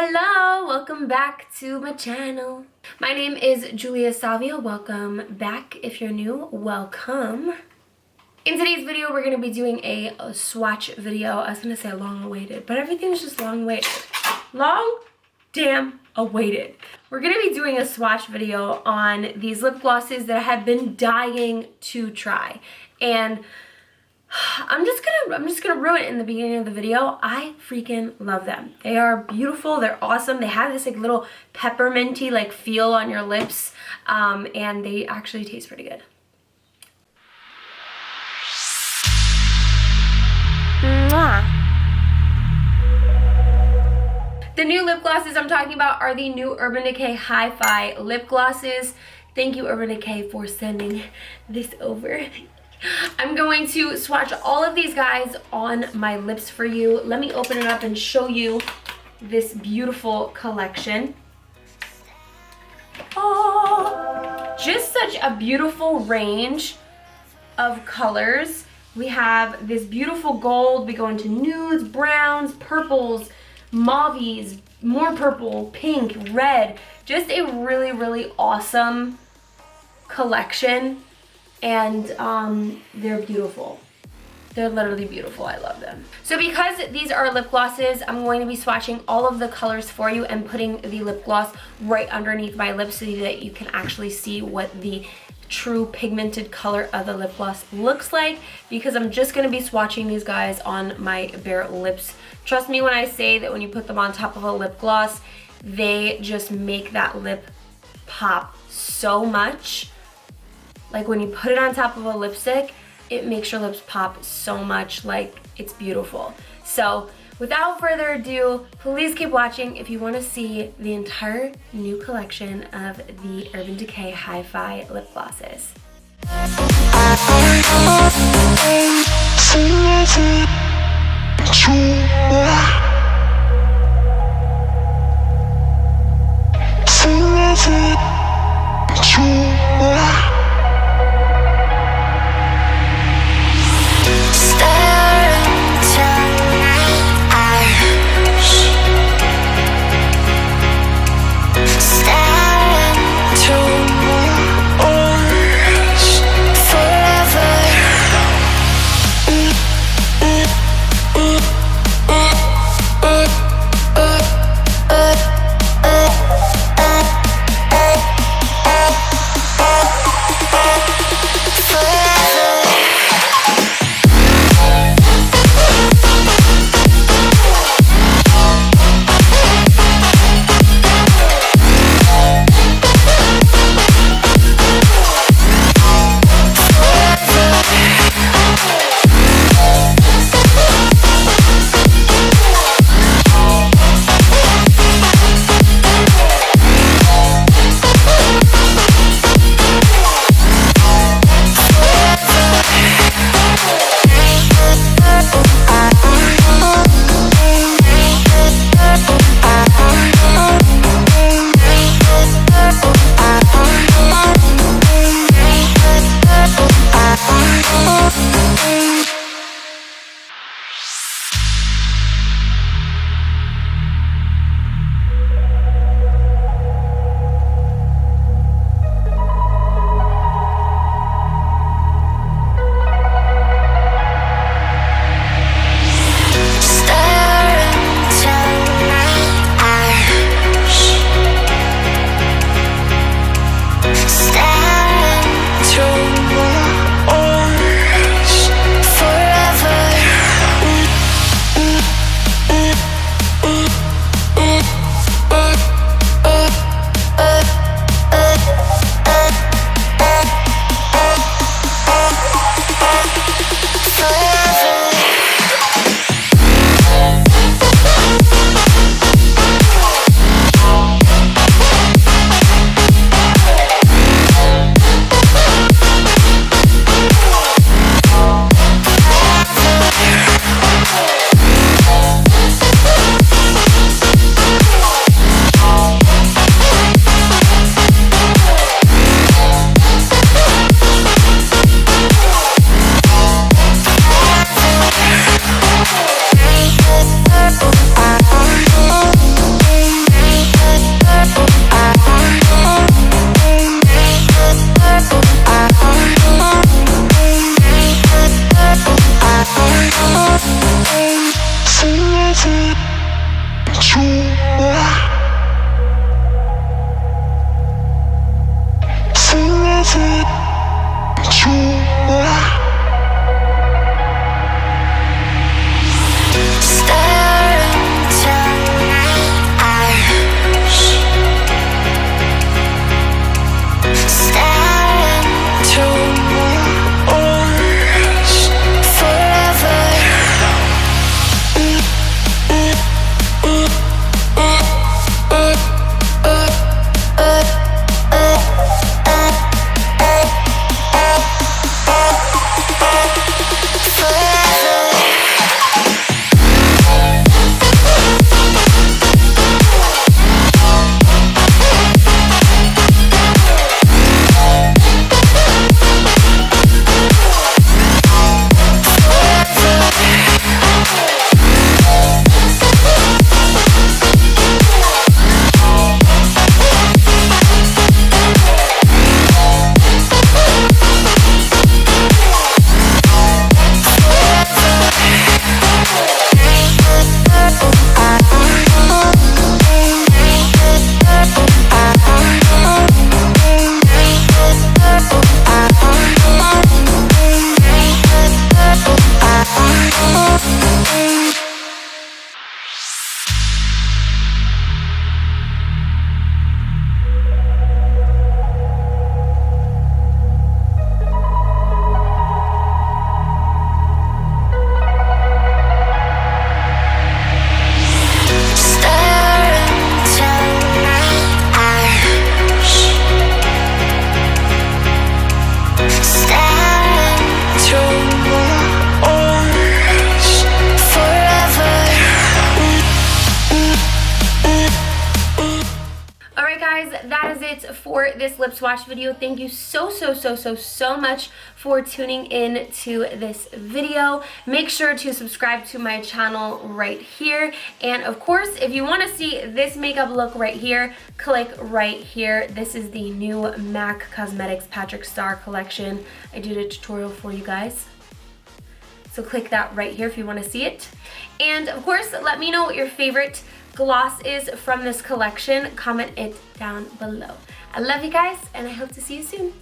Hello, welcome back to my channel. My name is Julia Salvia. Welcome back. If you're new, welcome. In today's video, we're going to be doing a swatch video. I was going to say long-awaited, but everything's just long-awaited. Long damn awaited. We're going to be doing a swatch video on these lip glosses that I have been dying to try. And I'm just gonna ruin it in the beginning of the video. I freaking love them. They are beautiful. They're awesome. They have this like little pepperminty like feel on your lips, and they actually taste pretty good. Mwah. The new lip glosses I'm talking about are the new Urban Decay Hi-Fi lip glosses. Thank you, Urban Decay, for sending this over. I'm going to swatch all of these guys on my lips for you. Let me open it up and show you this beautiful collection. Oh, just such a beautiful range of colors. We have this beautiful gold. We go into nudes, browns, purples, mauves, more purple, pink, red. Just a really, really awesome collection. And they're beautiful. They're literally beautiful. I love them. So because these are lip glosses, I'm going to be swatching all of the colors for you and putting the lip gloss right underneath my lips so that you can actually see what the true pigmented color of the lip gloss looks like, because I'm just going to be swatching these guys on my bare lips. Trust me when I say that when you put them on top of a lip gloss, they just make that lip pop so much. Like when you put it on top of a lipstick, it makes your lips pop so much. Like, it's beautiful. So without further ado, please keep watching if you want to see the entire new collection of the Urban Decay Hi-Fi lip glosses. it for this lip swatch video. Thank you so much for tuning in to this video. Make sure to subscribe to my channel right here. And of course, if you want to see this makeup look right here, click right here. This is the new MAC Cosmetics Patrick Star collection. I did a tutorial for you guys. So click that right here if you want to see it. And of course, let me know what your favorite gloss is from this collection. Comment it down below. I love you guys, and I hope to see you soon.